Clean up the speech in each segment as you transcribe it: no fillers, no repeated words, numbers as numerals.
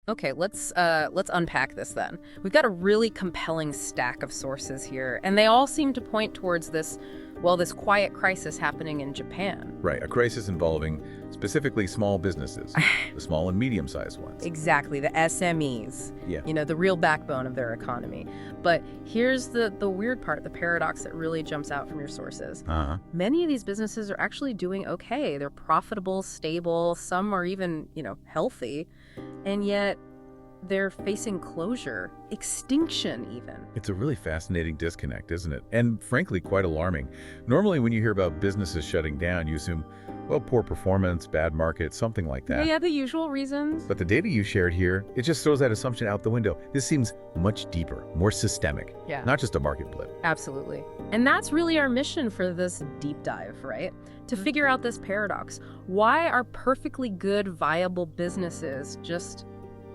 Okay, let's unpack this then. We've got a really compelling stack of sources here, and they all seem to point towards this quiet crisis happening in Japan. Right, a crisis involving specifically small businesses, the small and medium-sized ones. Exactly, the SMEs. Yeah. The real backbone of their economy. But here's the weird part, the paradox that really jumps out from your sources. Uh-huh. Many of these businesses are actually doing okay. They're profitable, stable, some are even, healthy, and yet they're facing closure, extinction even. It's a really fascinating disconnect, isn't it? And frankly, quite alarming. Normally, when you hear about businesses shutting down, you assume, well, poor performance, bad market, something like that. Yeah, the usual reasons. But the data you shared here, it just throws that assumption out the window. This seems much deeper, more systemic, Yeah. not just a market blip. Absolutely. And that's really our mission for this deep dive, right? To figure out this paradox. Why are perfectly good, viable businesses just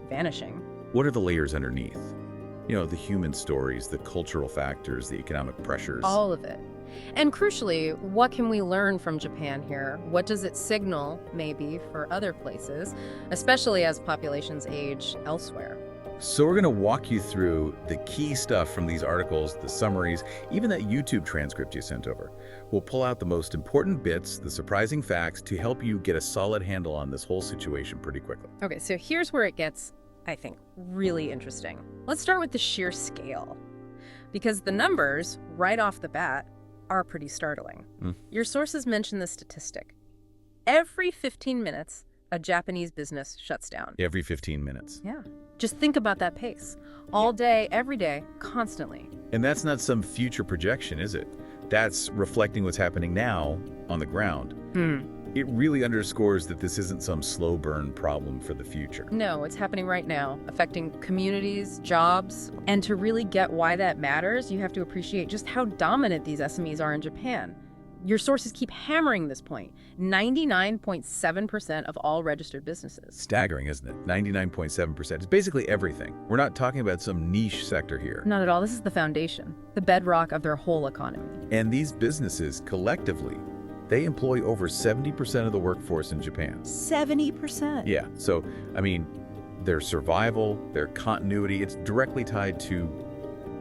vanishing? What are the layers underneath? The human stories, the cultural factors, the economic pressures. All of it. And crucially, what can we learn from Japan here? What does it signal, maybe, for other places, especially as populations age elsewhere? So we're going to walk you through the key stuff from these articles, the summaries, even that YouTube transcript you sent over. We'll pull out the most important bits, the surprising facts, to help you get a solid handle on this whole situation pretty quickly. Okay, so here's where it gets, I think, really interesting. Let's start with the sheer scale, because the numbers, right off the bat, are pretty startling. Your sources mention the statistic. Every 15 minutes, a Japanese business shuts down. Every 15 minutes. Yeah. Just think about that pace. All day, every day, constantly. And that's not some future projection, is it? That's reflecting what's happening now on the ground. It really underscores that this isn't some slow burn problem for the future. No, it's happening right now, affecting communities, jobs. And to really get why that matters, you have to appreciate just how dominant these SMEs are in Japan. Your sources keep hammering this point. 99.7% of all registered businesses. Staggering, isn't it? 99.7%. It's basically everything. We're not talking about some niche sector here. Not at all. This is the foundation, the bedrock of their whole economy. And these businesses, collectively, they employ over 70% of the workforce in Japan. 70%? Yeah, so, their survival, their continuity, it's directly tied to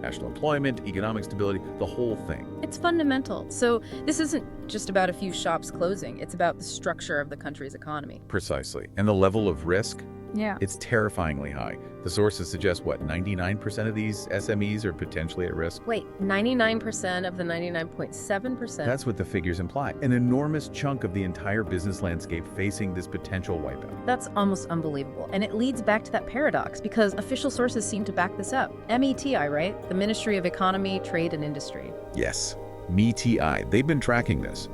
national employment, economic stability, the whole thing. It's fundamental. So this isn't just about a few shops closing. It's about the structure of the country's economy. Precisely. And the level of risk, Yeah. it's terrifyingly high. The sources suggest, 99% of these SMEs are potentially at risk? Wait, 99% of the 99.7%? That's what the figures imply. An enormous chunk of the entire business landscape facing this potential wipeout. That's almost unbelievable. And it leads back to that paradox, because official sources seem to back this up. METI, right? The Ministry of Economy, Trade and Industry. Yes, METI. They've been tracking this.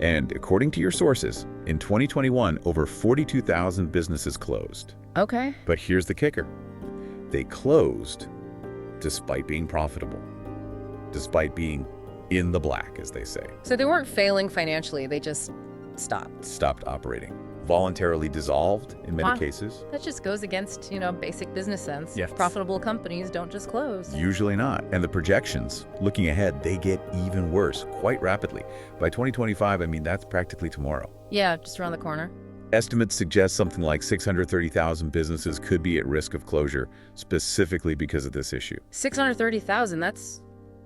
And according to your sources, in 2021, over 42,000 businesses closed. Okay. But here's the kicker. They closed despite being profitable, despite being in the black, as they say. So they weren't failing financially, they just stopped. Stopped operating. Voluntarily dissolved in many Wow. cases. That just goes against, basic business sense. Yes. Profitable companies don't just close. Usually not. And the projections, looking ahead, they get even worse quite rapidly. By 2025, that's practically tomorrow. Yeah, just around the corner. Estimates suggest something like 630,000 businesses could be at risk of closure, specifically because of this issue. 630,000, that's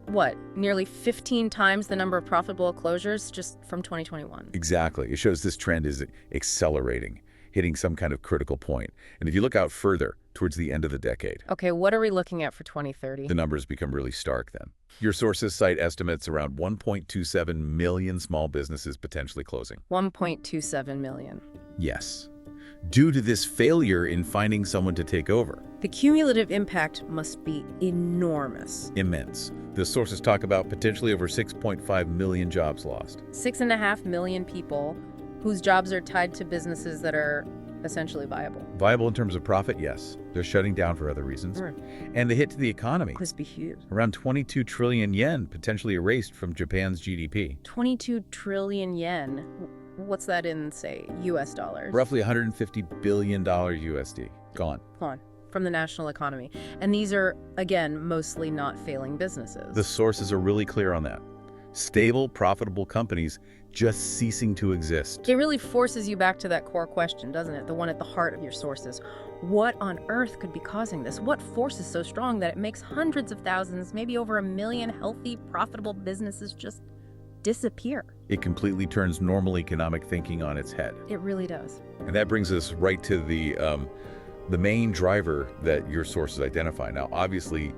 what? Nearly 15 times the number of profitable closures just from 2021. Exactly. It shows this trend is accelerating, hitting some kind of critical point. And if you look out further, towards the end of the decade, Okay, what are we looking at for 2030? the numbers become really stark then. Your sources cite estimates around 1.27 million small businesses potentially closing. 1.27 million. Yes. Due to this failure in finding someone to take over. The cumulative impact must be enormous. Immense. The sources talk about potentially over 6.5 million jobs lost. 6.5 million people whose jobs are tied to businesses that are essentially viable. Viable in terms of profit, yes. They're shutting down for other reasons. And the hit to the economy. This be huge. Around 22 trillion yen potentially erased from Japan's GDP. 22 trillion yen. What's that in, say, US dollars? Roughly $150 billion USD. Gone. Gone from the national economy. And these are, again, mostly not failing businesses. The sources are really clear on that. Stable, profitable companies, just ceasing to exist. It really forces you back to that core question, doesn't it? The one at the heart of your sources. What on earth could be causing this? What force is so strong that it makes hundreds of thousands, maybe over 1 million healthy, profitable businesses just disappear? It completely turns normal economic thinking on its head. It really does. And that brings us right to the main driver that your sources identify. Now, obviously,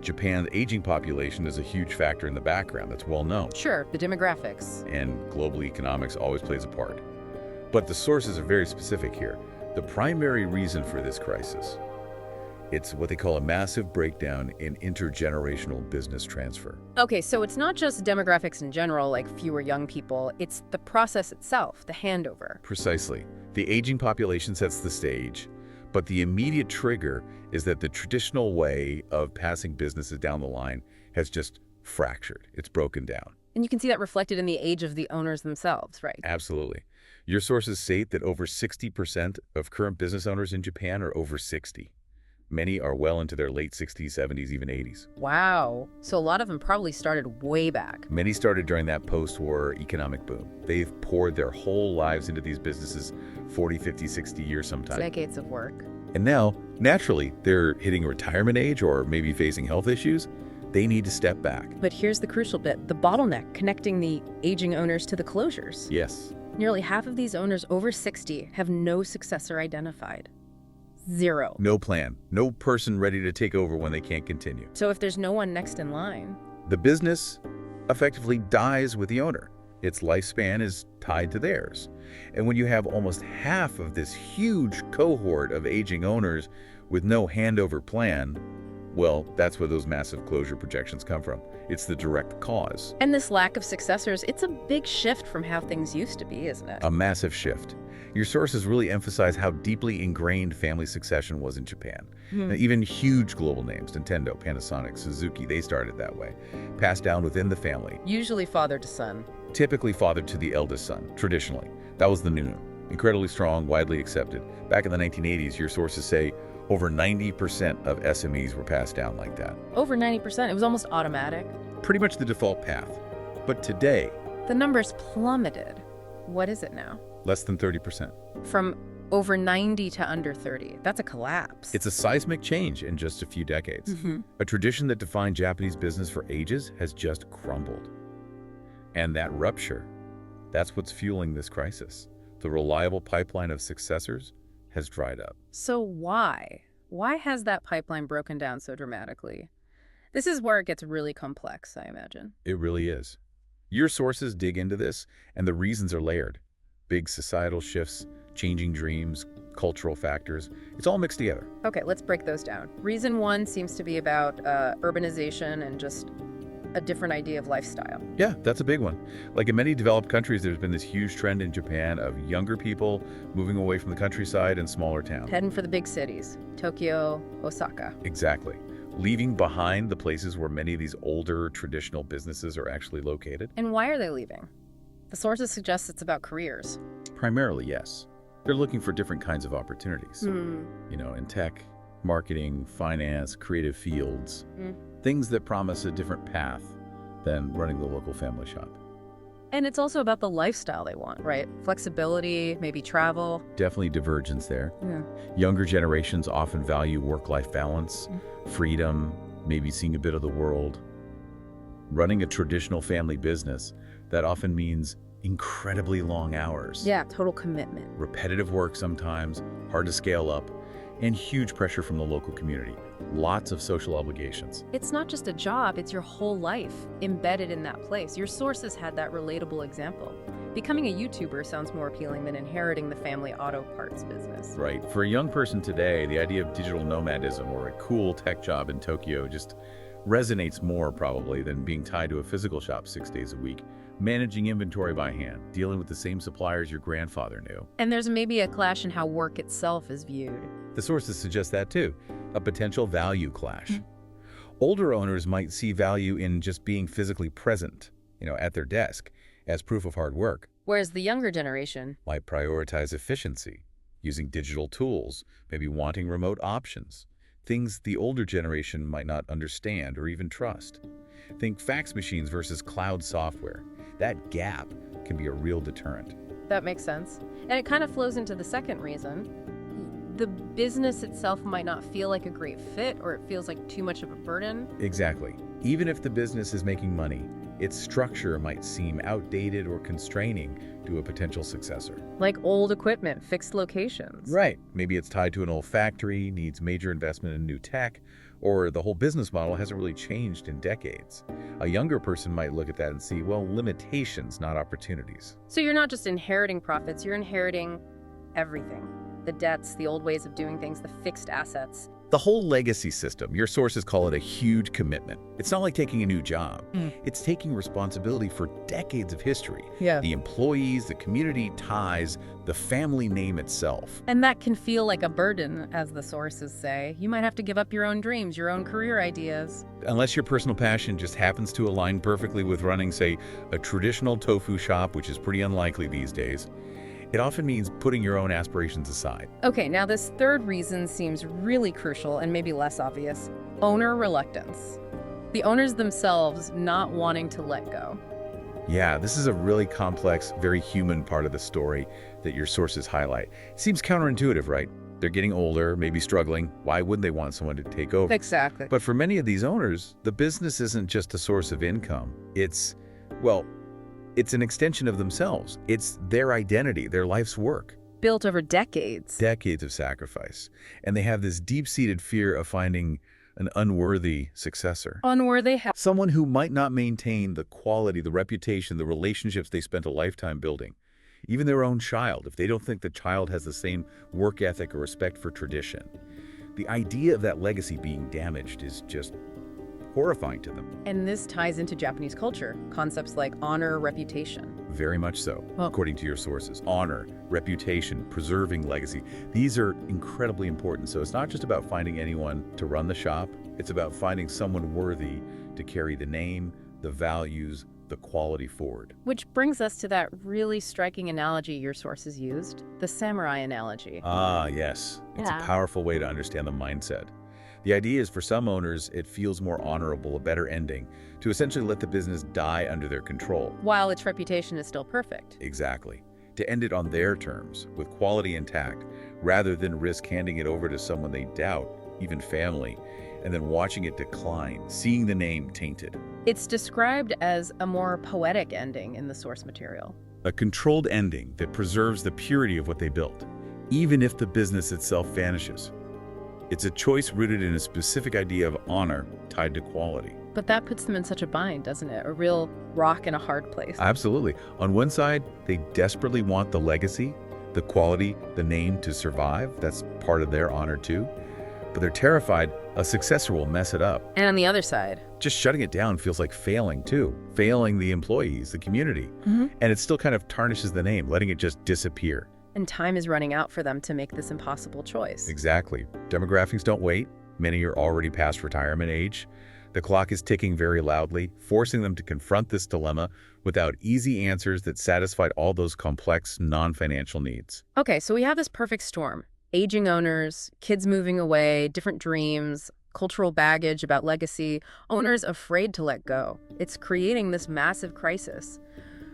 Japan's aging population is a huge factor in the background. That's well known. Sure, the demographics. And global economics always plays a part. But the sources are very specific here. The primary reason for this crisis, it's what they call a massive breakdown in intergenerational business transfer. Okay, so it's not just demographics in general, like fewer young people. It's the process itself, the handover. Precisely. The aging population sets the stage, but the immediate trigger is that the traditional way of passing businesses down the line has just fractured. It's broken down. And you can see that reflected in the age of the owners themselves, right? Absolutely. Your sources state that over 60% of current business owners in Japan are over 60. Many are well into their late 60s, 70s, even 80s. Wow. So a lot of them probably started way back. Many started during that post-war economic boom. They've poured their whole lives into these businesses, 40, 50, 60 years sometimes. Decades of work. And now, naturally, they're hitting retirement age or maybe facing health issues. They need to step back. But here's the crucial bit, the bottleneck connecting the aging owners to the closures. Yes. Nearly half of these owners over 60 have no successor identified. Zero. No plan. No person ready to take over when they can't continue. So if there's no one next in line, the business effectively dies with the owner. Its lifespan is tied to theirs. And when you have almost half of this huge cohort of aging owners with no handover plan, well, that's where those massive closure projections come from. It's the direct cause. And this lack of successors, it's a big shift from how things used to be, isn't it? A massive shift. Your sources really emphasize how deeply ingrained family succession was in Japan. Now, even huge global names, Nintendo, Panasonic, Suzuki, they started that way. Passed down within the family. Usually father to son. Typically fathered to the eldest son, traditionally. That was the new. Incredibly strong, widely accepted. Back in the 1980s, your sources say over 90% of SMEs were passed down like that. Over 90%. It was almost automatic. Pretty much the default path. But today, the numbers plummeted. What is it now? Less than 30%. From over 90 to under 30. That's a collapse. It's a seismic change in just a few decades. A tradition that defined Japanese business for ages has just crumbled. And that rupture, that's what's fueling this crisis. The reliable pipeline of successors has dried up. So why? Why has that pipeline broken down so dramatically? This is where it gets really complex, I imagine. It really is. Your sources dig into this, and the reasons are layered. Big societal shifts, changing dreams, cultural factors. It's all mixed together. Okay, let's break those down. Reason one seems to be about urbanization and just a different idea of lifestyle. Yeah, that's a big one. Like in many developed countries, there's been this huge trend in Japan of younger people moving away from the countryside and smaller towns. Heading for the big cities, Tokyo, Osaka. Exactly. Leaving behind the places where many of these older traditional businesses are actually located. And why are they leaving? The sources suggest it's about careers. Primarily, yes. They're looking for different kinds of opportunities. You know, in tech, marketing, finance, creative fields. Things that promise a different path than running the local family shop. And it's also about the lifestyle they want, right? Flexibility, maybe travel. Definitely divergence there. Yeah. Younger generations often value work-life balance, freedom, maybe seeing a bit of the world. Running a traditional family business, that often means incredibly long hours. Yeah, total commitment. Repetitive work sometimes, hard to scale up, and huge pressure from the local community. Lots of social obligations. It's not just a job, it's your whole life embedded in that place. Your sources had that relatable example. Becoming a YouTuber sounds more appealing than inheriting the family auto parts business. Right. For a young person today, the idea of digital nomadism or a cool tech job in Tokyo just resonates more probably than being tied to a physical shop 6 days a week. Managing inventory by hand, dealing with the same suppliers your grandfather knew. And there's maybe a clash in how work itself is viewed. The sources suggest that too, a potential value clash. Older owners might see value in just being physically present, at their desk, as proof of hard work. Whereas the younger generation might prioritize efficiency, using digital tools, maybe wanting remote options, things the older generation might not understand or even trust. Think fax machines versus cloud software. That gap can be a real deterrent. That makes sense. And it kind of flows into the second reason. The business itself might not feel like a great fit, or it feels like too much of a burden. Exactly. Even if the business is making money, its structure might seem outdated or constraining to a potential successor. Like old equipment, fixed locations. Right. Maybe it's tied to an old factory, needs major investment in new tech, or the whole business model hasn't really changed in decades. A younger person might look at that and see, well, limitations, not opportunities. So you're not just inheriting profits, you're inheriting everything. The debts, the old ways of doing things, the fixed assets. The whole legacy system, your sources call it a huge commitment. It's not like taking a new job. It's taking responsibility for decades of history. Yeah. The employees, the community ties, the family name itself. And that can feel like a burden, as the sources say. You might have to give up your own dreams, your own career ideas. Unless your personal passion just happens to align perfectly with running, say, a traditional tofu shop, which is pretty unlikely these days. It often means putting your own aspirations aside. Okay, now this third reason seems really crucial and maybe less obvious. Owner reluctance. The owners themselves not wanting to let go. Yeah, this is a really complex, very human part of the story that your sources highlight. It seems counterintuitive, right? They're getting older, maybe struggling. Why wouldn't they want someone to take over? Exactly. But for many of these owners, the business isn't just a source of income. It's an extension of themselves. It's their identity, their life's work. Built over decades. Decades of sacrifice. And they have this deep-seated fear of finding an unworthy successor. Unworthy. Someone who might not maintain the quality, the reputation, the relationships they spent a lifetime building. Even their own child, if they don't think the child has the same work ethic or respect for tradition. The idea of that legacy being damaged is just horrifying to them. And this ties into Japanese culture, concepts like honor, reputation. Very much so, Well, according to your sources. Honor, reputation, preserving legacy. These are incredibly important. So it's not just about finding anyone to run the shop. It's about finding someone worthy to carry the name, the values, the quality forward. Which brings us to that really striking analogy your sources used, the samurai analogy. Ah, yes. It's a powerful way to understand the mindset. The idea is for some owners, it feels more honorable, a better ending, to essentially let the business die under their control. While its reputation is still perfect. Exactly. To end it on their terms, with quality intact, rather than risk handing it over to someone they doubt, even family, and then watching it decline, seeing the name tainted. It's described as a more poetic ending in the source material. A controlled ending that preserves the purity of what they built, even if the business itself vanishes. It's a choice rooted in a specific idea of honor tied to quality. But that puts them in such a bind, doesn't it? A real rock in a hard place. Absolutely. On one side, they desperately want the legacy, the quality, the name to survive. That's part of their honor too. But they're terrified a successor will mess it up. And on the other side, Just shutting it down feels like failing too. Failing the employees, the community. And it still kind of tarnishes the name, letting it just disappear. and time is running out for them to make this impossible choice. Exactly. Demographics don't wait. Many are already past retirement age. The clock is ticking very loudly, forcing them to confront this dilemma without easy answers that satisfied all those complex, non-financial needs. Okay, so we have this perfect storm. Aging owners, kids moving away, different dreams, cultural baggage about legacy, owners afraid to let go. It's creating this massive crisis.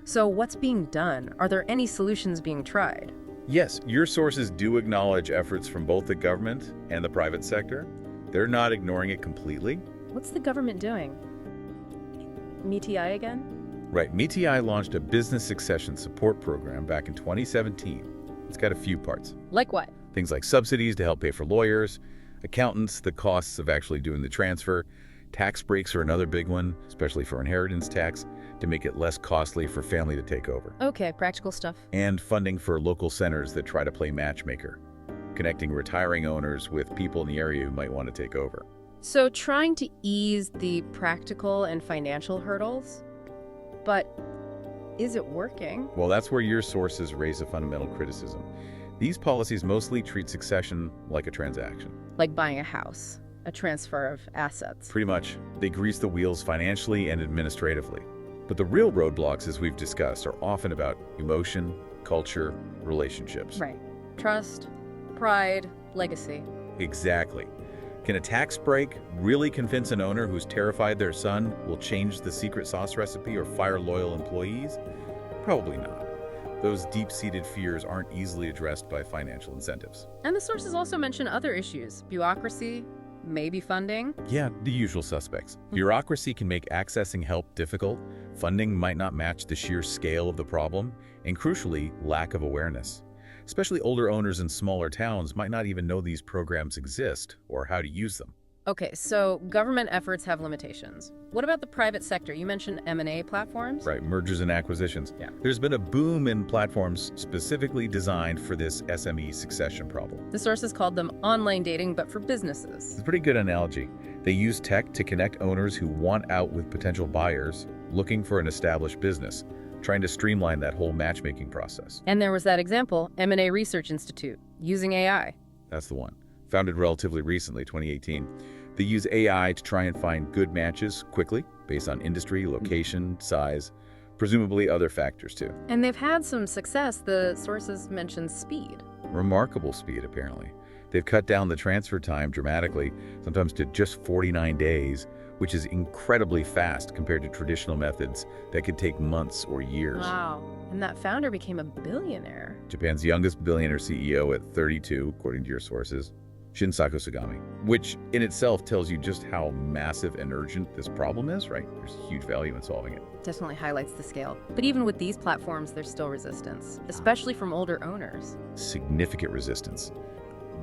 So what's being done? Are there any solutions being tried? Yes, your sources do acknowledge efforts from both the government and the private sector. They're not ignoring it completely. What's the government doing? MeTI again? Right, MeTI launched a business succession support program back in 2017. It's got a few parts. Like what? Things like subsidies to help pay for lawyers, accountants, the costs of actually doing the transfer, tax breaks are another big one, especially for inheritance tax, to make it less costly for family to take over. Okay, practical stuff. And funding for local centers that try to play matchmaker, connecting retiring owners with people in the area who might want to take over. So trying to ease the practical and financial hurdles, but is it working? Well, that's where your sources raise a fundamental criticism. These policies mostly treat succession like a transaction. Like buying a house, a transfer of assets. Pretty much, they grease the wheels financially and administratively. But the real roadblocks, as we've discussed, are often about emotion, culture, relationships. Right. Trust, pride, legacy. Exactly. Can a tax break really convince an owner who's terrified their son will change the secret sauce recipe or fire loyal employees? Probably not. Those deep-seated fears aren't easily addressed by financial incentives. And the sources also mention other issues: bureaucracy, maybe funding. Yeah, the usual suspects. Bureaucracy can make accessing help difficult, funding might not match the sheer scale of the problem, and crucially, lack of awareness. Especially older owners in smaller towns might not even know these programs exist or how to use them. Okay, so government efforts have limitations. What about the private sector? You mentioned M&A platforms? Right, mergers and acquisitions. Yeah. There's been a boom in platforms specifically designed for this SME succession problem. The sources called them online dating, but for businesses. It's a pretty good analogy. They use tech to connect owners who want out with potential buyers looking for an established business, trying to streamline that whole matchmaking process. And there was that example, M&A Research Institute, using AI. That's the one. Founded relatively recently, 2018. They use AI to try and find good matches quickly, based on industry, location, size, presumably other factors too. And they've had some success. The sources mentioned speed. Remarkable speed, apparently. They've cut down the transfer time dramatically, sometimes to just 49 days, which is incredibly fast compared to traditional methods that could take months or years. Wow. And that founder became a billionaire. Japan's youngest billionaire CEO at 32, according to your sources, Shinsaku Sugami, which in itself tells you just how massive and urgent this problem is, right? There's huge value in solving it. Definitely highlights the scale. But even with these platforms, there's still resistance, especially from older owners. Significant resistance.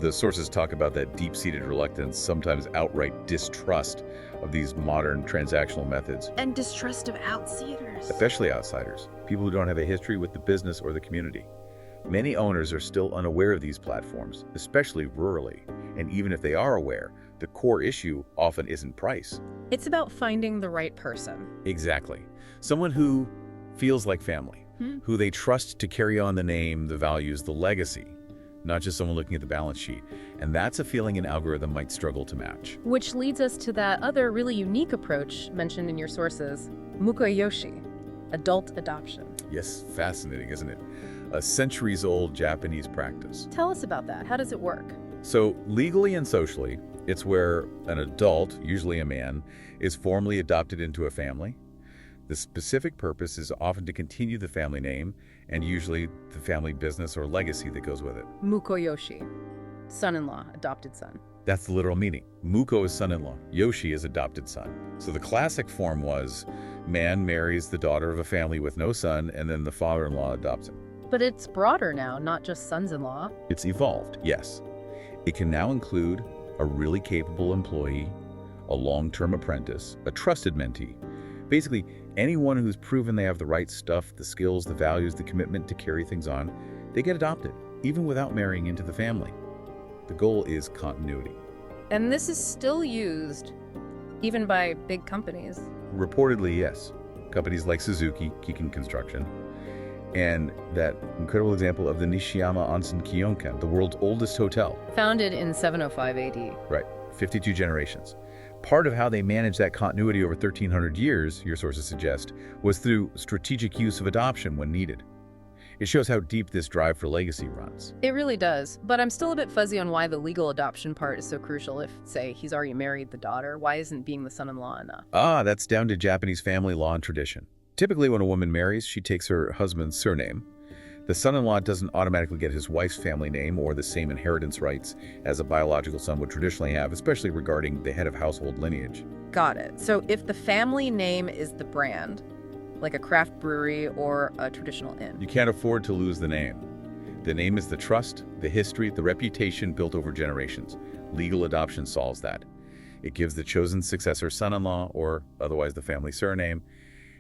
The sources talk about that deep-seated reluctance, sometimes outright distrust of these modern transactional methods. And distrust of outsiders. Especially outsiders, people who don't have a history with the business or the community. Many owners are still unaware of these platforms, especially rurally. And even if they are aware, the core issue often isn't price. It's about finding the right person. Exactly. Someone who feels like family, who they trust to carry on the name, the values, the legacy, not just someone looking at the balance sheet. And that's a feeling an algorithm might struggle to match. Which leads us to that other really unique approach mentioned in your sources, Mukoyoshi, adult adoption. Yes, fascinating, isn't it? A centuries-old Japanese practice. Tell us about that. How does it work? So legally and socially, it's where an adult, usually a man, is formally adopted into a family. The specific purpose is often to continue the family name and usually the family business or legacy that goes with it. Mukoyoshi, son-in-law, adopted son. That's the literal meaning. Muko is son-in-law. Yoshi is adopted son. So the classic form was man marries the daughter of a family with no son and then the father-in-law adopts him. But it's broader now, not just sons-in-law. It's evolved, yes. It can now include a really capable employee, a long-term apprentice, a trusted mentee. Basically, anyone who's proven they have the right stuff, the skills, the values, the commitment to carry things on, they get adopted, even without marrying into the family. The goal is continuity. And this is still used even by big companies. Reportedly, yes. Companies like Suzuki, Kiken Construction, and that incredible example of the Nishiyama Onsen Kyokan, the world's oldest hotel. Founded in 705 AD. Right, 52 generations. Part of how they managed that continuity over 1,300 years, your sources suggest, was through strategic use of adoption when needed. It shows how deep this drive for legacy runs. It really does, but I'm still a bit fuzzy on why the legal adoption part is so crucial. If, say, he's already married the daughter, why isn't being the son-in-law enough? That's down to Japanese family law and tradition. Typically, when a woman marries, she takes her husband's surname. The son-in-law doesn't automatically get his wife's family name or the same inheritance rights as a biological son would traditionally have, especially regarding the head of household lineage. Got it. So if the family name is the brand, like a craft brewery or a traditional inn. You can't afford to lose the name. The name is the trust, the history, the reputation built over generations. Legal adoption solves that. It gives the chosen successor son-in-law, or otherwise the family surname,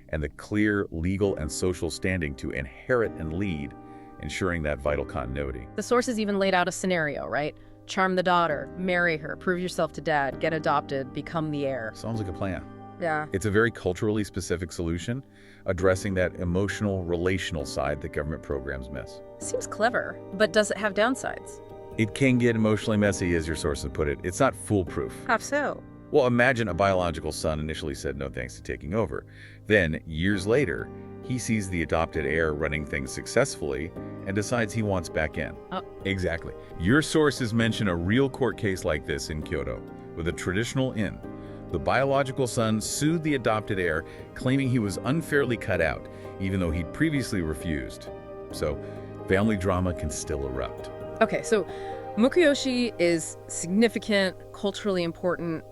and the clear legal and social standing to inherit and lead, ensuring that vital continuity. The sources even laid out a scenario, right? Charm the daughter, marry her, prove yourself to dad, get adopted, become the heir. Sounds like a plan. Yeah. It's a very culturally specific solution, addressing that emotional, relational side that government programs miss. Seems clever, but does it have downsides? It can get emotionally messy, as your sources put it. It's not foolproof. How so? Well, imagine a biological son initially said no thanks to taking over. Then, years later, he sees the adopted heir running things successfully and decides he wants back in. Oh. Exactly. Your sources mention a real court case like this in Kyoto with a traditional inn. The biological son sued the adopted heir, claiming he was unfairly cut out, even though he'd previously refused. So, family drama can still erupt. Okay, so Mukoyoshi is significant, culturally important.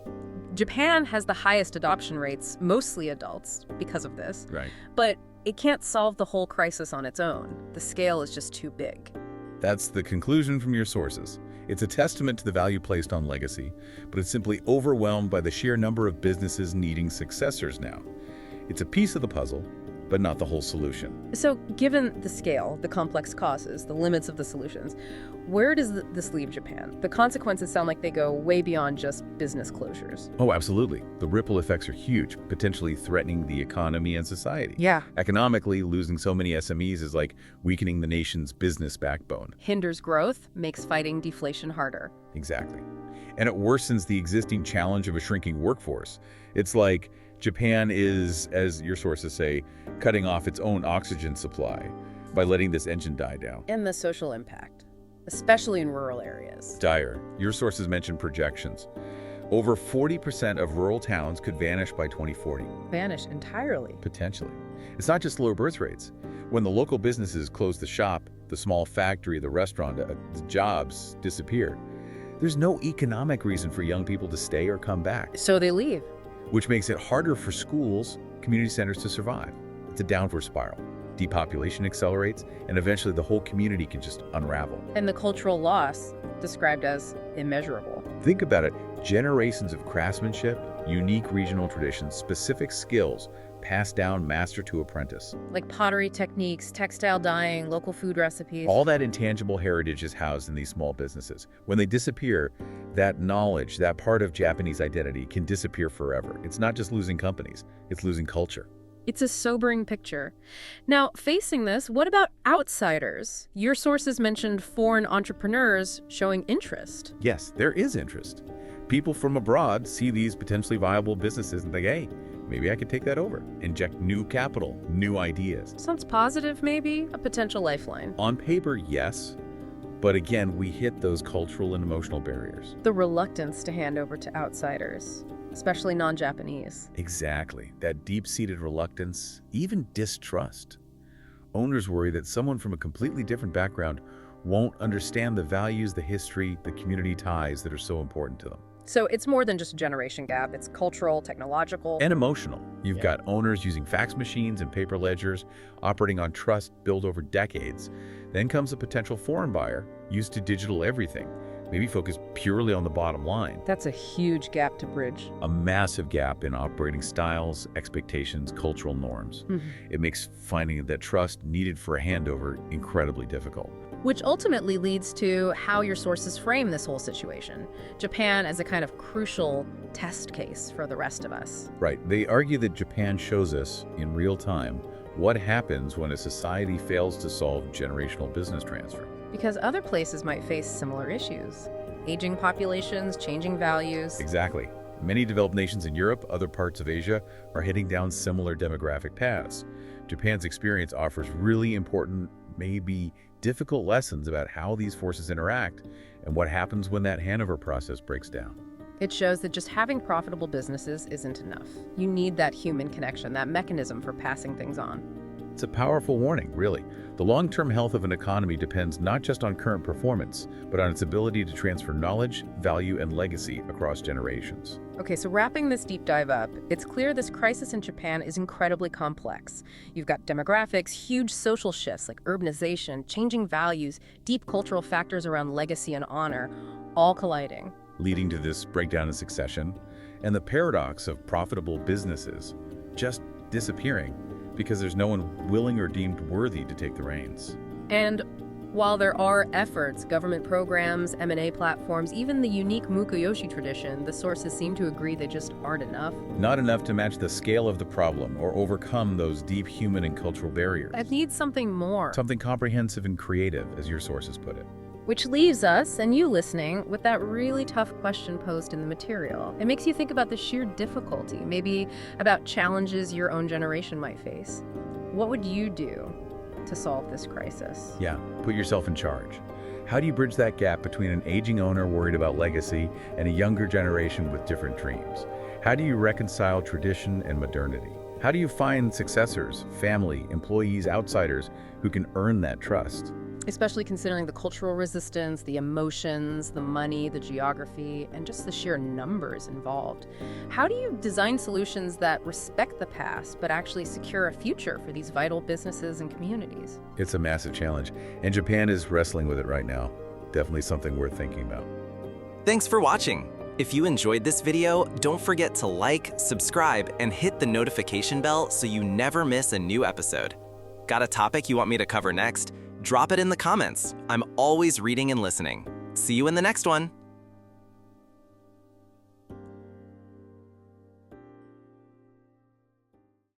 Japan has the highest adoption rates, mostly adults, because of this. Right. But it can't solve the whole crisis on its own. The scale is just too big. That's the conclusion from your sources. It's a testament to the value placed on legacy, but it's simply overwhelmed by the sheer number of businesses needing successors now. It's a piece of the puzzle, but not the whole solution. So given the scale, the complex causes, the limits of the solutions, where does this leave Japan? The consequences sound like they go way beyond just business closures. Oh, absolutely. The ripple effects are huge, potentially threatening the economy and society. Yeah. Economically, losing so many SMEs is like weakening the nation's business backbone. Hinders growth, makes fighting deflation harder. Exactly. And it worsens the existing challenge of a shrinking workforce. It's like Japan is, as your sources say, cutting off its own oxygen supply by letting this engine die down. And the social impact, especially in rural areas. Dire. Your sources mention projections. Over 40% of rural towns could vanish by 2040. Vanish entirely. Potentially. It's not just lower birth rates. When the local businesses close the shop, the small factory, the restaurant, the jobs disappear. There's no economic reason for young people to stay or come back. So they leave. Which makes it harder for schools, community centers to survive. It's a downward spiral. Depopulation accelerates, and eventually the whole community can just unravel. And the cultural loss, described as immeasurable. Think about it. Generations of craftsmanship, unique regional traditions, specific skills passed down master to apprentice. Like pottery techniques, textile dyeing, local food recipes. All that intangible heritage is housed in these small businesses. When they disappear, that knowledge, that part of Japanese identity can disappear forever. It's not just losing companies, it's losing culture. It's a sobering picture. Now, facing this, what about outsiders? Your sources mentioned foreign entrepreneurs showing interest. Yes, there is interest. People from abroad see these potentially viable businesses and think, hey, maybe I could take that over. Inject new capital, new ideas. Sounds positive, maybe? A potential lifeline. On paper, yes. But again, we hit those cultural and emotional barriers. The reluctance to hand over to outsiders, especially non-Japanese. Exactly. That deep-seated reluctance, even distrust. Owners worry that someone from a completely different background won't understand the values, the history, the community ties that are so important to them. So it's more than just a generation gap. It's cultural, technological. And emotional. You've got owners using fax machines and paper ledgers, operating on trust built over decades. Then comes a potential foreign buyer, used to digital everything, maybe focused purely on the bottom line. That's a huge gap to bridge. A massive gap in operating styles, expectations, cultural norms. It makes finding that trust needed for a handover incredibly difficult. Which ultimately leads to how your sources frame this whole situation. Japan as a kind of crucial test case for the rest of us. Right. They argue that Japan shows us, in real time, what happens when a society fails to solve generational business transfer. Because other places might face similar issues. Aging populations, changing values. Exactly. Many developed nations in Europe, other parts of Asia, are heading down similar demographic paths. Japan's experience offers really important, maybe difficult lessons about how these forces interact and what happens when that handover process breaks down. It shows that just having profitable businesses isn't enough. You need that human connection, that mechanism for passing things on. It's a powerful warning, really. The long-term health of an economy depends not just on current performance, but on its ability to transfer knowledge, value, and legacy across generations. Okay, so wrapping this deep dive up, it's clear this crisis in Japan is incredibly complex. You've got demographics, huge social shifts like urbanization, changing values, deep cultural factors around legacy and honor, all colliding. Leading to this breakdown in succession, and the paradox of profitable businesses just disappearing because there's no one willing or deemed worthy to take the reins. And while there are efforts, government programs, M&A platforms, even the unique Mukoyoshi tradition, the sources seem to agree they just aren't enough. Not enough to match the scale of the problem or overcome those deep human and cultural barriers. It needs something more. Something comprehensive and creative, as your sources put it. Which leaves us, and you listening, with that really tough question posed in the material. It makes you think about the sheer difficulty, maybe about challenges your own generation might face. What would you do to solve this crisis? Yeah, put yourself in charge. How do you bridge that gap between an aging owner worried about legacy and a younger generation with different dreams? How do you reconcile tradition and modernity? How do you find successors, family, employees, outsiders who can earn that trust? Especially considering the cultural resistance, the emotions, the money, the geography, and just the sheer numbers involved. How do you design solutions that respect the past but actually secure a future for these vital businesses and communities? It's a massive challenge, and Japan is wrestling with it right now. Definitely something worth thinking about. Thanks for watching. If you enjoyed this video, don't forget to like, subscribe, and hit the notification bell so you never miss a new episode. Got a topic you want me to cover next? Drop it in the comments. I'm always reading and listening. See you in the next one.